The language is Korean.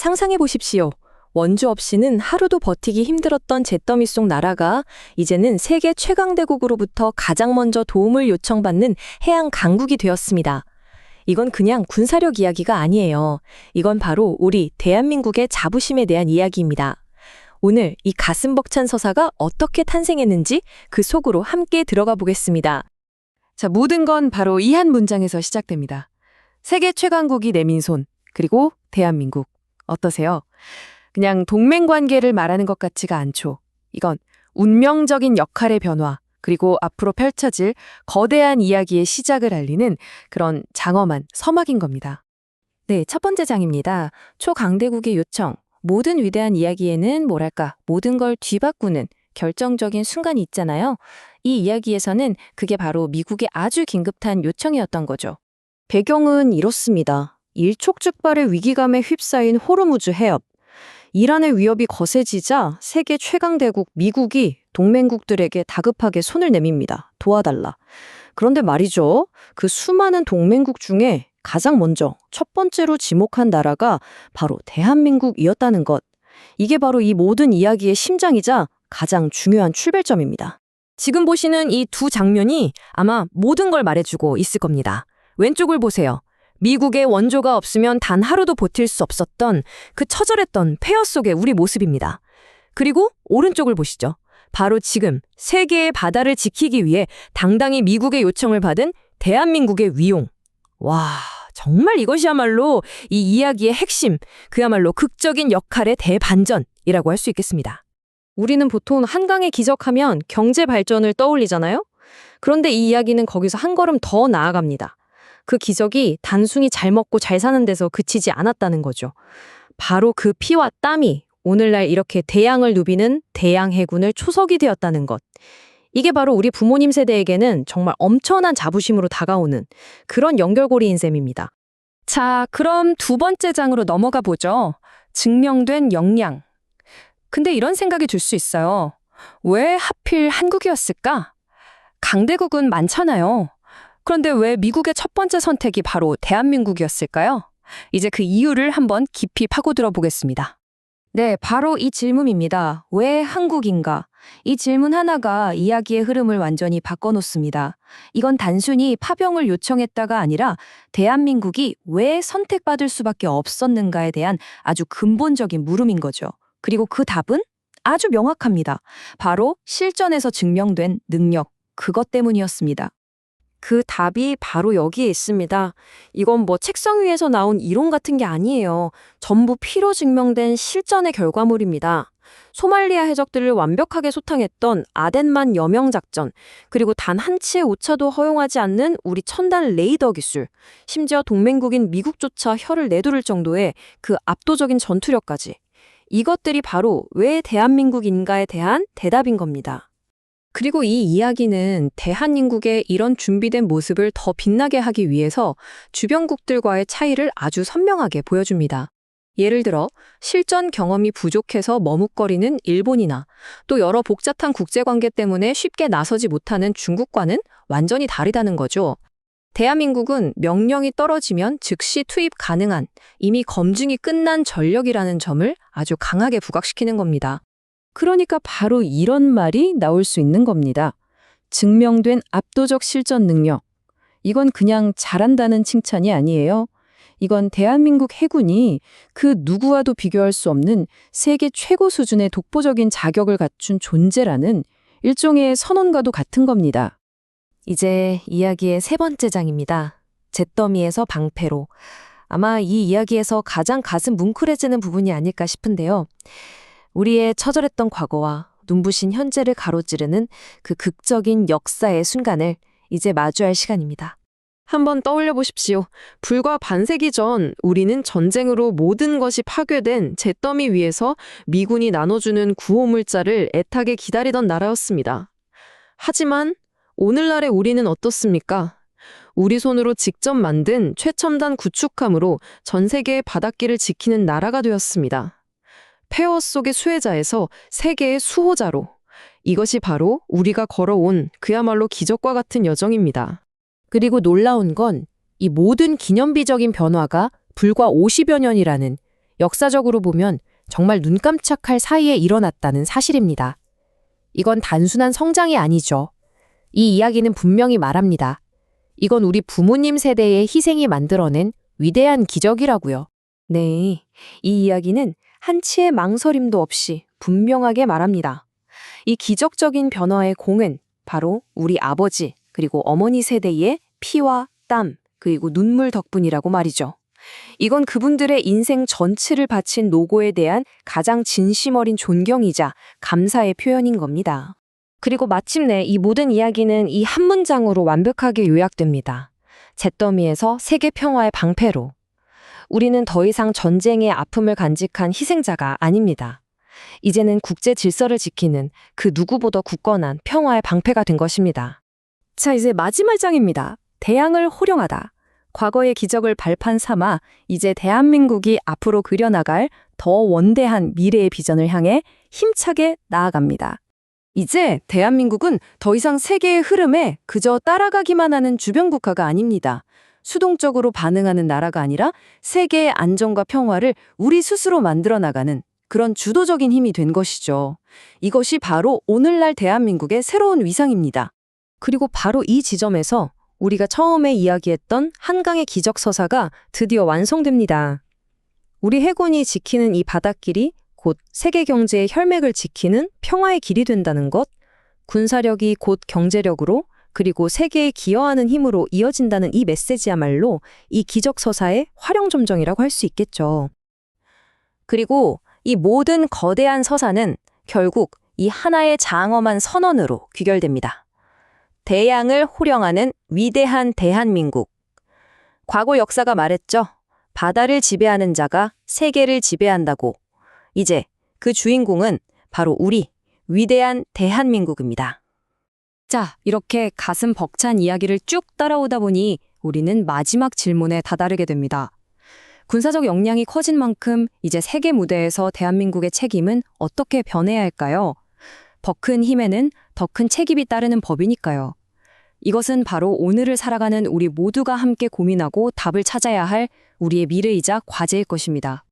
상상해 보십시오. 원조 없이는 하루도 버티기 힘들었던 잿더미 속 나라가 이제는 세계 최강대국으로부터 가장 먼저 도움을 요청받는 해양 강국이 되었습니다. 이건 그냥 군사력 이야기가 아니에요. 이건 바로 우리 대한민국의 자부심에 대한 이야기입니다. 오늘 이 가슴 벅찬 서사가 어떻게 탄생했는지 그 속으로 함께 들어가 보겠습니다. 자, 모든 건 바로 이 한 문장에서 시작됩니다. 세계 최강국이 내민 손, 그리고 대한민국. 어떠세요? 그냥 동맹 관계를 말하는 것 같지가 않죠. 이건 운명적인 역할의 변화, 그리고 앞으로 펼쳐질 거대한 이야기의 시작을 알리는 그런 장엄한 서막인 겁니다. 네, 첫 번째 장입니다. 초강대국의 요청. 모든 위대한 이야기에는 뭐랄까, 모든 걸 뒤바꾸는 결정적인 순간이 있잖아요. 이 이야기에서는 그게 바로 미국의 아주 긴급한 요청이었던 거죠. 배경은 이렇습니다. 일촉즉발의 위기감에 휩싸인 호르무즈 해협. 이란의 위협이 거세지자 세계 최강대국 미국이 동맹국들에게 다급하게 손을 내밉니다. 도와달라. 그런데 말이죠. 그 수많은 동맹국 중에 가장 먼저 첫 번째로 지목한 나라가 바로 대한민국이었다는 것. 이게 바로 이 모든 이야기의 심장이자 가장 중요한 출발점입니다. 지금 보시는 이 두 장면이 아마 모든 걸 말해주고 있을 겁니다. 왼쪽을 보세요. 미국의 원조가 없으면 단 하루도 버틸 수 없었던 그 처절했던 폐허 속의 우리 모습입니다. 그리고 오른쪽을 보시죠. 바로 지금 세계의 바다를 지키기 위해 당당히 미국의 요청을 받은 대한민국의 위용. 와, 정말 이것이야말로 이 이야기의 핵심, 그야말로 극적인 역할의 대반전이라고 할 수 있겠습니다. 우리는 보통 한강의 기적하면 경제 발전을 떠올리잖아요? 그런데 이 이야기는 거기서 한 걸음 더 나아갑니다. 그 기적이 단순히 잘 먹고 잘 사는 데서 그치지 않았다는 거죠. 바로 그 피와 땀이 오늘날 이렇게 대양을 누비는 대양 해군을 초석이 되었다는 것. 이게 바로 우리 부모님 세대에게는 정말 엄청난 자부심으로 다가오는 그런 연결고리인 셈입니다. 자, 그럼 두 번째 장으로 넘어가 보죠. 증명된 역량. 근데 이런 생각이 들 수 있어요. 왜 하필 한국이었을까? 강대국은 많잖아요. 그런데 왜 미국의 첫 번째 선택이 바로 대한민국이었을까요? 이제 그 이유를 한번 깊이 파고들어 보겠습니다. 네, 바로 이 질문입니다. 왜 한국인가? 이 질문 하나가 이야기의 흐름을 완전히 바꿔놓습니다. 이건 단순히 파병을 요청했다가 아니라 대한민국이 왜 선택받을 수밖에 없었는가에 대한 아주 근본적인 물음인 거죠. 그리고 그 답은 아주 명확합니다. 바로 실전에서 증명된 능력, 그것 때문이었습니다. 그 답이 바로 여기에 있습니다. 이건 뭐 책상 위에서 나온 이론 같은 게 아니에요. 전부 피로 증명된 실전의 결과물입니다. 소말리아 해적들을 완벽하게 소탕했던 아덴만 여명 작전, 그리고 단 한 치의 오차도 허용하지 않는 우리 첨단 레이더 기술, 심지어 동맹국인 미국조차 혀를 내두를 정도의 그 압도적인 전투력까지. 이것들이 바로 왜 대한민국인가에 대한 대답인 겁니다. 그리고 이 이야기는 대한민국의 이런 준비된 모습을 더 빛나게 하기 위해서 주변국들과의 차이를 아주 선명하게 보여줍니다. 예를 들어 실전 경험이 부족해서 머뭇거리는 일본이나 또 여러 복잡한 국제관계 때문에 쉽게 나서지 못하는 중국과는 완전히 다르다는 거죠. 대한민국은 명령이 떨어지면 즉시 투입 가능한 이미 검증이 끝난 전력이라는 점을 아주 강하게 부각시키는 겁니다. 그러니까 바로 이런 말이 나올 수 있는 겁니다. 증명된 압도적 실전 능력. 이건 그냥 잘한다는 칭찬이 아니에요. 이건 대한민국 해군이 그 누구와도 비교할 수 없는 세계 최고 수준의 독보적인 자격을 갖춘 존재라는 일종의 선언과도 같은 겁니다. 이제 이야기의 세 번째 장입니다. 잿더미에서 방패로. 아마 이 이야기에서 가장 가슴 뭉클해지는 부분이 아닐까 싶은데요. 우리의 처절했던 과거와 눈부신 현재를 가로지르는 그 극적인 역사의 순간을 이제 마주할 시간입니다. 한번 떠올려 보십시오. 불과 반세기 전 우리는 전쟁으로 모든 것이 파괴된 잿더미 위에서 미군이 나눠주는 구호물자를 애타게 기다리던 나라였습니다. 하지만 오늘날의 우리는 어떻습니까? 우리 손으로 직접 만든 최첨단 구축함으로 전 세계의 바닷길을 지키는 나라가 되었습니다. 폐허 속의 수혜자에서 세계의 수호자로. 이것이 바로 우리가 걸어온 그야말로 기적과 같은 여정입니다. 그리고 놀라운 건 이 모든 기념비적인 변화가 불과 50여 년이라는 역사적으로 보면 정말 눈 깜짝할 사이에 일어났다는 사실입니다. 이건 단순한 성장이 아니죠. 이 이야기는 분명히 말합니다. 이건 우리 부모님 세대의 희생이 만들어낸 위대한 기적이라고요. 네, 이 이야기는 한치의 망설임도 없이 분명하게 말합니다. 이 기적적인 변화의 공은 바로 우리 아버지 그리고 어머니 세대의 피와 땀 그리고 눈물 덕분이라고 말이죠. 이건 그분들의 인생 전체를 바친 노고에 대한 가장 진심 어린 존경이자 감사의 표현인 겁니다. 그리고 마침내 이 모든 이야기는 이 한 문장으로 완벽하게 요약됩니다. 잿더미에서 세계 평화의 방패로. 우리는 더 이상 전쟁의 아픔을 간직한 희생자가 아닙니다. 이제는 국제 질서를 지키는 그 누구보다 굳건한 평화의 방패가 된 것입니다. 자, 이제 마지막 장입니다. 대양을 호령하다. 과거의 기적을 발판 삼아 이제 대한민국이 앞으로 그려나갈 더 원대한 미래의 비전을 향해 힘차게 나아갑니다. 이제 대한민국은 더 이상 세계의 흐름에 그저 따라가기만 하는 주변 국가가 아닙니다. 수동적으로 반응하는 나라가 아니라 세계의 안정과 평화를 우리 스스로 만들어 나가는 그런 주도적인 힘이 된 것이죠. 이것이 바로 오늘날 대한민국의 새로운 위상입니다. 그리고 바로 이 지점에서 우리가 처음에 이야기했던 한강의 기적서사가 드디어 완성됩니다. 우리 해군이 지키는 이 바닷길이 곧 세계 경제의 혈맥을 지키는 평화의 길이 된다는 것, 군사력이 곧 경제력으로 그리고 세계에 기여하는 힘으로 이어진다는 이 메시지야말로 이 기적서사의 화령점정이라고 할 수 있겠죠. 그리고 이 모든 거대한 서사는 결국 이 하나의 장엄한 선언으로 귀결됩니다. 대양을 호령하는 위대한 대한민국. 과거 역사가 말했죠. 바다를 지배하는 자가 세계를 지배한다고. 이제 그 주인공은 바로 우리 위대한 대한민국입니다. 자, 이렇게 가슴 벅찬 이야기를 쭉 따라오다 보니 우리는 마지막 질문에 다다르게 됩니다. 군사적 역량이 커진 만큼 이제 세계 무대에서 대한민국의 책임은 어떻게 변해야 할까요? 더 큰 힘에는 더 큰 책임이 따르는 법이니까요. 이것은 바로 오늘을 살아가는 우리 모두가 함께 고민하고 답을 찾아야 할 우리의 미래이자 과제일 것입니다.